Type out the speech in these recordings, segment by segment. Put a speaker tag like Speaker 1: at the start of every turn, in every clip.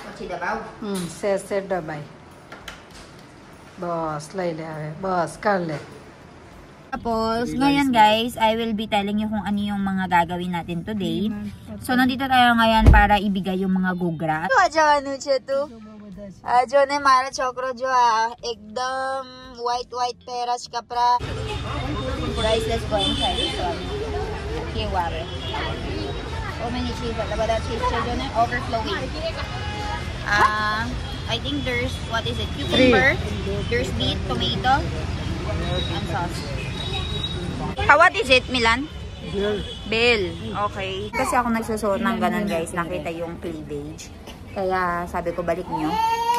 Speaker 1: પછી દબાવ
Speaker 2: સેસે દબાઈ બસ લઈ લે હવે બસ કર લે.
Speaker 1: Tapos, ngayon guys, I will be telling you kung ano yung mga gagawin natin today. So, nandito tayo ngayon para ibigay yung mga gugra. જવાનું છે તું? આ જો ને મારો છોકરો જો આ એકદમ white પહેરા છે કપડા. Guys, let's go inside this one. Here are. So many cheese. બધા cheese છે જો ને overflowing. I think there's, what is it? Cucumber. There's beet, tomato, and sauce. What is it, Milan? Bell. Okay. Kasi ako nagsusuot ng ganun guys. Nakita yung cleavage. Kaya sabi ko balik nyo.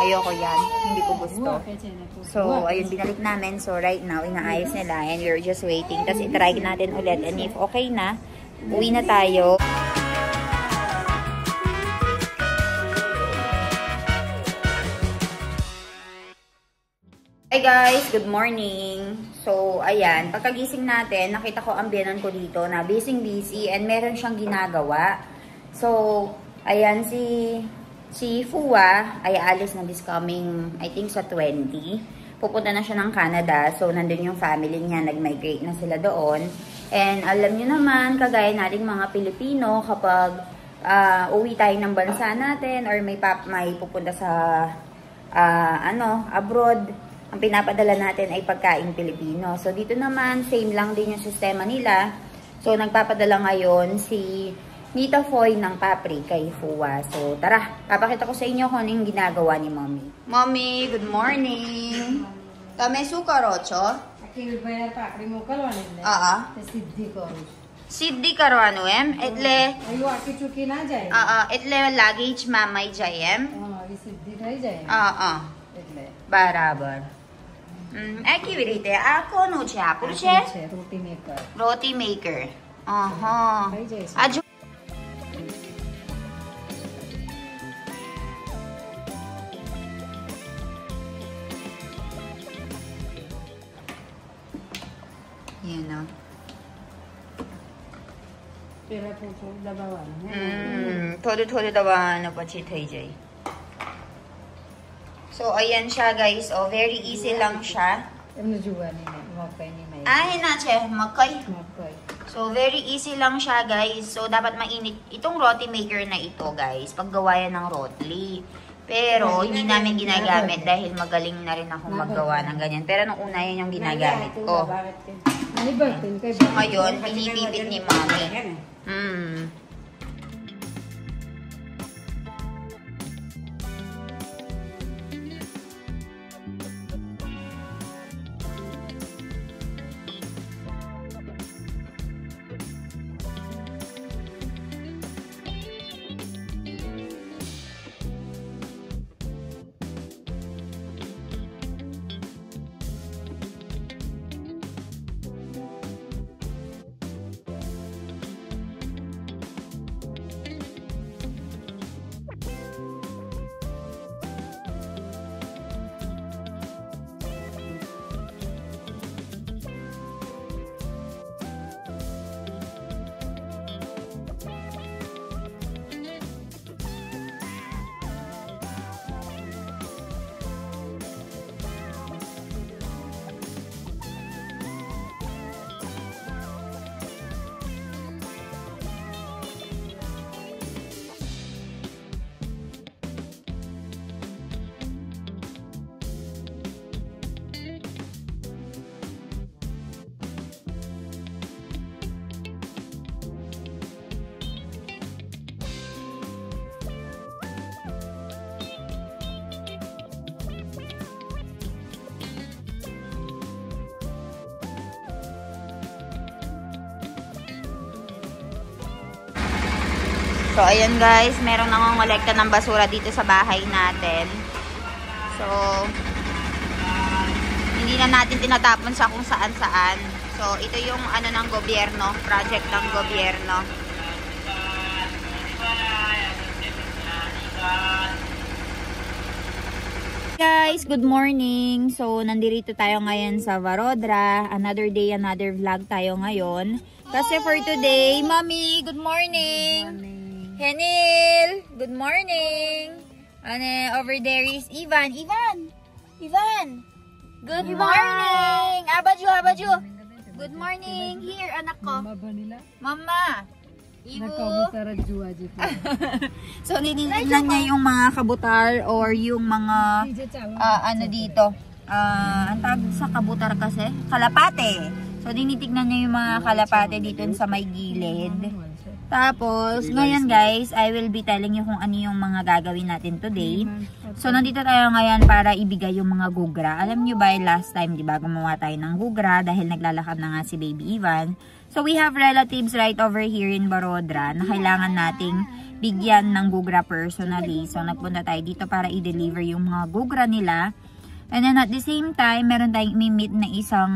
Speaker 1: Ayoko yan. Hindi ko gusto. So, ayun, binalik namin. So, right now, inaayos nila. And we're just waiting. Tapos, itry natin ulit. And if okay na, uwi na tayo. Hi guys! Good morning! So, ayan. Pagkagising natin, nakita ko ang biyanan ko dito na busy and meron siyang ginagawa. So, ayan, si Fua ay alis na this coming, I think sa 20. Pupunta na siya ng Canada. So, nandun yung family niya. Nag-migrate na sila doon. And alam niyo naman, kagaya nating mga Pilipino, kapag uwi tayo ng bansa natin or may pupunta sa abroad, ang pinapadala natin ay pagkain Pilipino. So, dito naman, same lang din yung sistema nila. So, nagpapadala ngayon si Nita Foy ng papri kay Fua. So, tara, papakita ko sa inyo kung ano yung ginagawa ni Mommy. Mommy, good morning! તમે શું કરો છો?
Speaker 2: પાપડી મોકલવાની સિદ્ધિ કરું
Speaker 1: સિદ્ધિ કરવાનું એમ એટલે
Speaker 2: અયો આખી ચૂકી ના જાય
Speaker 1: એટલે લાગીજ મામાઈ જાય એમ
Speaker 2: એ સિદ્ધિ થઈ જાય એટલે
Speaker 1: બરાબર કેવી રીતે આ કોનું છે આપણું છે રોટી મેકર આ જો you know થોડું દબાવવાનું પછી થઈ જાય. So, ayan siya guys. Oh, very easy lang siya. Ayan na siya. Makay. So, very easy lang siya guys. So, dapat mainit. Itong roti maker na ito guys. Paggawa yan ng roti. Pero, hindi namin ginagamit dahil magaling na rin ako maggawa ng ganyan. Pero, nung una yan yung ginagamit ko. So, ngayon, pinipipit ni Mommy. So, ayan guys, merong nangongolekta ng basura dito sa bahay natin. So, hindi na natin tinatapon sa kung saan-saan. So, ito yung ano ng gobyerno, project ng gobyerno. Guys, good morning. So, nandito tayo ngayon sa Varodra. Another day, another vlog tayo ngayon. Kasi for today, Mommy, good morning. Henil, good morning. And over there is Ivan. Ivan! Good morning! Abaju! Good morning! Here, anak ko. Mama! Ibu! So, ninitignan niya yung mga kabutar or yung mga, ano dito. Ang tawag sa kabutar kasi? Kalapate. So, ninitignan niya yung mga kalapate dito sa may gilid. Tapos, ngayon guys, I will be telling you kung ano yung mga gagawin natin today. So, nandito tayo ngayon para ibigay yung mga gugra. Alam nyo ba, last time, di ba, gumawa tayo ng gugra dahil naglalakad na nga si Baby Ivan. So, we have relatives right over here in Barodra na kailangan nating bigyan ng gugra personally. So, nagpunta tayo dito para i-deliver yung mga gugra nila. And then, at the same time, meron tayong imi-meet na isang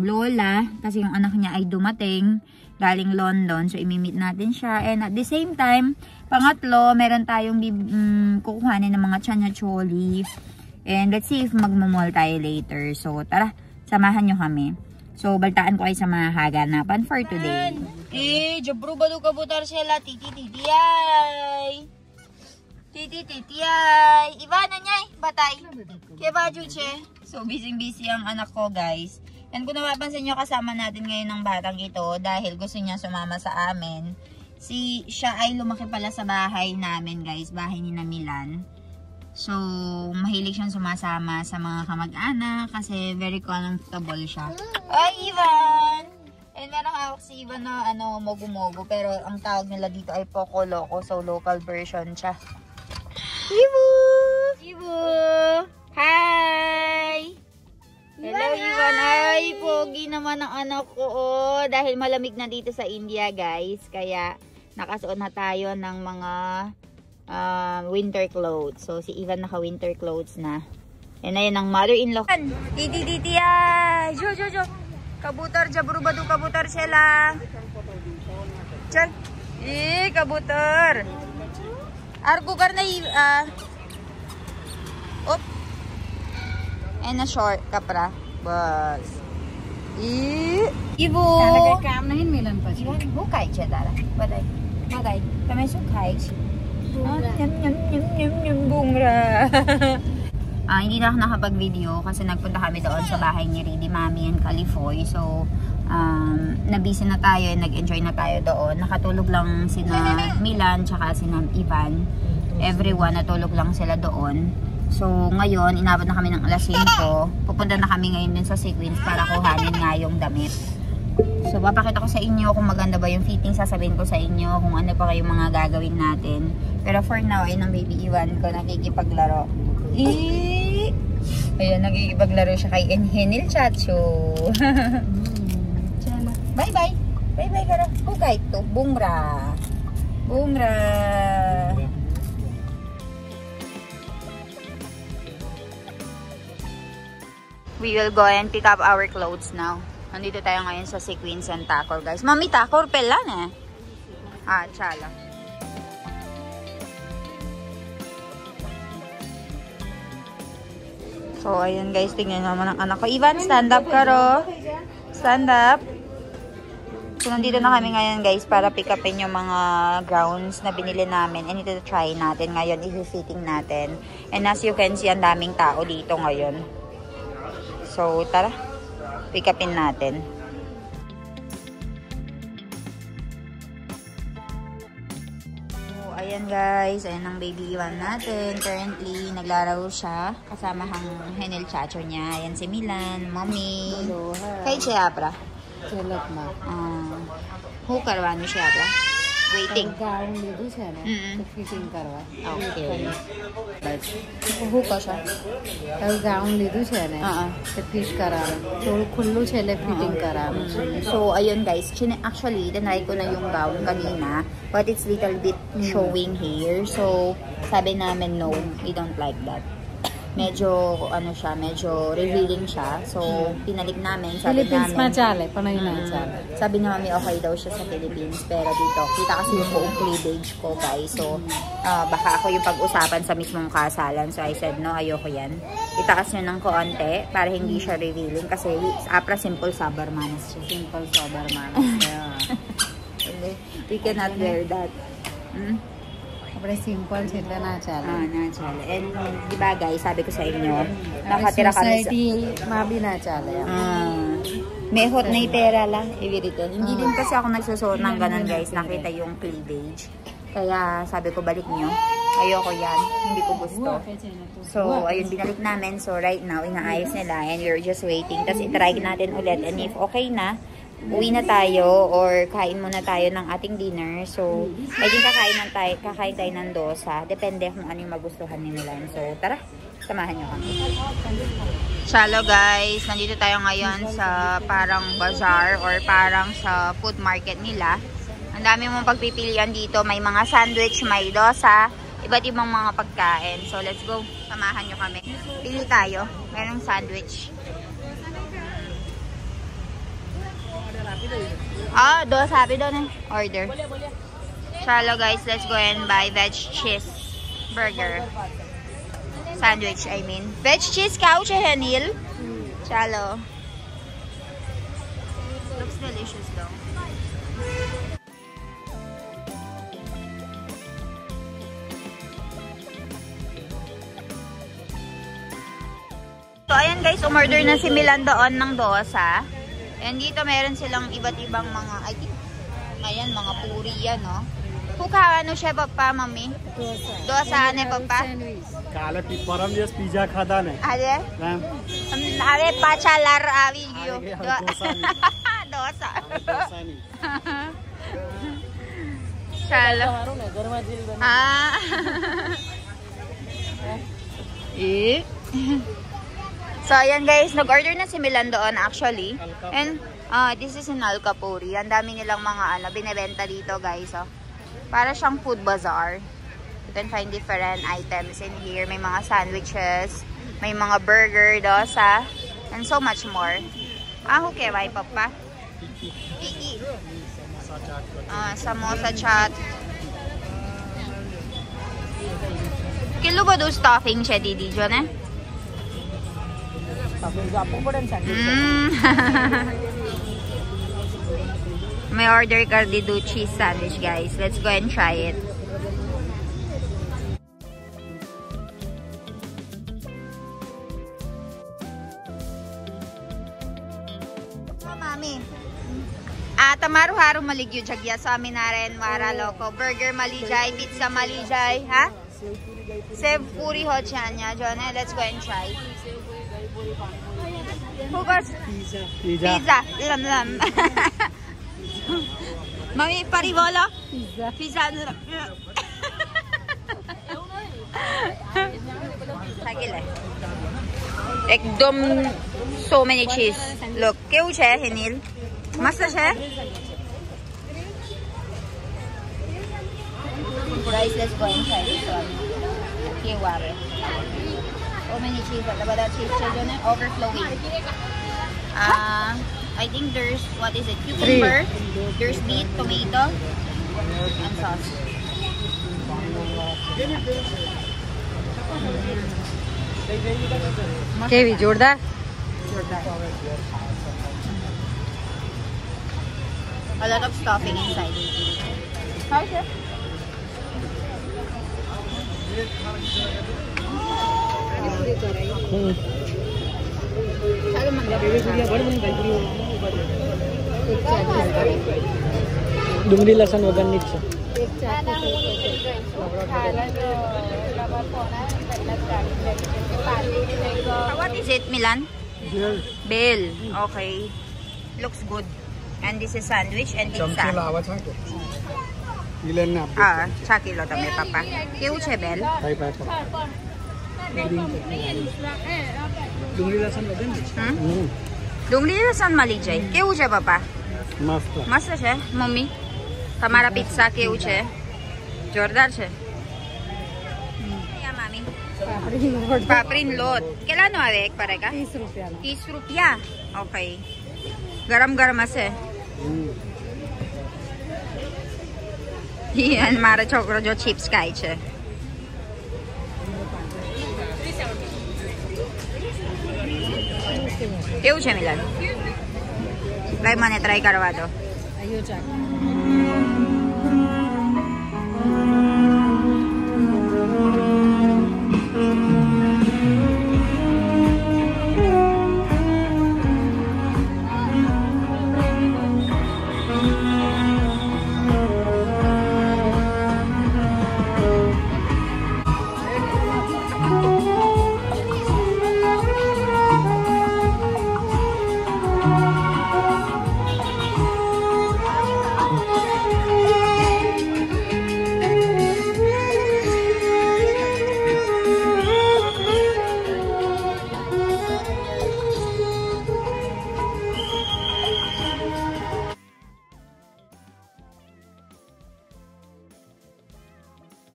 Speaker 1: lola kasi yung anak niya ay dumating galing London. So, imi-meet natin siya. And at the same time, pangatlo, meron tayong kukuhanin ng mga chanya-choli. And let's see if magmamall tayo later. So, tara, samahan nyo kami. So, baltaan ko kayo sa mga haganapan for today. Jabro balu kabutar sila. Titi-titi-ay. Titi-titi-ay. Iba na niya batay. Kaya ba, Juche? So, busy-busy ang anak ko, guys. And kung napapansin nyo, kasama natin ngayon ng batang ito dahil gusto niya sumama sa amin. Siya ay lumaki pala sa bahay namin, guys. Bahay ni na Milan. So, mahilig siyang sumasama sa mga kamag-anak kasi very comfortable siya. Ay, Ivan! And meron hawak si Ivan na mogu-mogu. Pero ang tawag nila dito ay Poco Loco. So, local version siya. Ibu! Hi! Hello, Ivan. Ay, pogi naman ang anak ko. Oh, dahil malamig na dito sa India, guys. Kaya, nakasuot na tayo ng mga winter clothes. So, si Ivan naka-winter clothes na. And ayun ang mother-in-law. Titi-titi ay! Jo! Kabutar, jabrubado kabutar sila. Chan! Kabutar! Argo karna op. And a short kapra. Bas. Ibu.
Speaker 2: Talaga काम नहीं मिलन પછી.
Speaker 1: હું ખાય છે તારા? બધાય. બધાય. તમે શું ખાય છે? Nyam bungra. Hindi na ako nakapag-video kasi nagpunta kami doon sa bahay ni Ridi, Mami and Califoy. So, nabisi na tayo and nag-enjoy na tayo doon. Nakatulog lang sina Milan tsaka sina Ivan. Everyone natulog lang sila doon. So, ngayon, inabot na kami ng alas 5. Pupunta na kami ngayon din sa sequins para kuhanin nga yung damit. So, papakita ko sa inyo kung maganda ba yung fitting. Sasabihin ko sa inyo kung ano pa kayong mga gagawin natin. Pero for now, ayun ang Baby Ivan ko nakikipaglaro. Ayun, nakikipaglaro siya kay Henil Chacho. Bye-bye. Bye-bye, kara. Kukay to. Bungra. Bungra. We will go and pick up our clothes now. Nandito tayo ngayon sa Sequins and Tacor, guys. Mami, Tacor pelan eh. Chala. So, ayun guys. Tingnan naman ang anak ko. Ivan, stand up ka ro. Stand up. So, nandito na kami ngayon guys para pick upin yung mga gowns na binili namin. And ito try natin ngayon. I-fitting natin. And as you can see, ang daming tao dito ngayon. So, tara. Pick upin natin. So, ayan guys. Ayan ang Baby Ivan natin. Currently, naglalaro siya. Kasama ang Henil Chacho niya. Ayan si Milan, Mommy. Kay Chiapra.
Speaker 2: ચલક માં
Speaker 1: હું કરવાનું છે આપણે waiting
Speaker 2: gown લીધું છે ને તો ફિટિંગ કરવા
Speaker 1: ઓકે હું કશો
Speaker 2: હવે ગાઉન લીધું છે ને તો ફિટ કરાવવાનું થોડું ખુલ્લું છે એટલે ફિટિંગ કરાવવાનું
Speaker 1: So ayun guys, actually tinry ko na yung gown kanina but it's little bit showing here. So sabi namin no, we don't like that. Medyo ano siya, medyo revealing siya. So pinalik namin, sabi
Speaker 2: Philippines
Speaker 1: namin
Speaker 2: chale, panay na chale.
Speaker 1: Sabi ni Mami okay daw siya sa Philippines, pero dito kita kasi yung buong cleavage ko guys. So baka ako yung pag-usapan sa mismong kasalan. So I said no, ayoko yan. Itaas nyo ng konti para hindi siya revealing kasi apra simple sabar manas siya.
Speaker 2: Simple sabar manas.
Speaker 1: We cannot wear that.
Speaker 2: આપણે સિમ્પલ છે એટલે ના ચાલે.
Speaker 1: ના ચાલે. And di ba guys, sabi ko sa inyo, nakatira kami sa
Speaker 2: સોસાયટીમાં બી ના ચાલે.
Speaker 1: may hot na pera lang, ibiritin. Hindi din kasi ako nagsusuot ng ganun guys, nakita yung cleavage. Kaya sabi ko balik nyo. Ayoko yan, hindi ko gusto. So, ayun, binalik namin. So, right now, inaayos nila and we're just waiting. Tapos, itry natin ulit. And if okay na, uwi na tayo or kain muna tayo ng ating dinner. So, I think kakain tayo ng dosa. Depende kung ano yung magustuhan nila. So, tara, samahan nyo kami. Shallow guys, nandito tayo ngayon sa parang bazaar or parang sa food market nila. Ang dami mong pagpipilian dito. May mga sandwich, may dosa, iba't ibang mga pagkain. So, let's go. Samahan nyo kami. Pili tayo. Merong sandwich. Dosa. Sabi doon eh. Order. Shallow guys, let's go and buy veg cheese burger. Sandwich, I mean. Veg cheese couch eh, Neil. Shallow. Looks delicious though. So, ayan guys, umorder na si Milan doon ng dosa. And dito meron silang iba't ibang mga, I think, ayan, mga puri yan, no? Kuka, ano siya, papa, mami? Dosa, ano, papa?
Speaker 3: काले परम जस पिज्जा खाता ने
Speaker 1: अरे अरे पाचालार આવી ગયો dosa ચાલો So ayan guys, nag-order na si Milan doon actually. And this is in Alcapuri. Ang dami nilang mga binebenta dito guys, oh. Para siyang food bazaar. You can find different items in here. May mga sandwiches, may mga burger, dosa, and so much more. Okay, bye, papa. Kiki. Samosa chaat. Kilo ba do stuffing siya, Didi, John, eh? May order ka dito cheese sandwich, guys. Let's go and try it. Tamaru haru maligyo jagya sa amin na rin mara loko. Burger malijay, pizza malijay, ha? Sev puri ho chanya, John. Let's go and try. Hugas? Pizza. Lam. Mami, paribolo? Pizza. Sagile. Ekdom so many cheese. Look, keu che, Henil. मस्त है guys. Let's go and try this one. Here ware so many cheese at the cheese children overflowing. I think there's, what is it, cucumber, there's beet, tomato and sauce.
Speaker 2: કેવી જોરદાર.
Speaker 1: A lot of stuffing inside. How's it?
Speaker 3: Dungri लसन वगैरह नीचे
Speaker 1: What is it, Milan?
Speaker 3: Bell.
Speaker 1: Bell. Okay. Looks good. And this is sandwich and pizza. Chakilo tame papa. Keu che bell?
Speaker 3: Dungri लसन वगैरह नीचे
Speaker 1: डुंगली लसन malijay. Keu che papa?
Speaker 3: मस्त
Speaker 1: Mast che, mummy? Tamara pizza keu che? Jordar che? Yeah, mami. Paprin lot. Kelano ave ek parega?
Speaker 2: 30 रुपया.
Speaker 1: 30 रुपया. Okay. Garam ase. Yan, mara chokro jo chips ખાય છે. કેવું છે મિલન? લાઈ મને ટ્રાય કરવા દો.
Speaker 2: આયો ચાક.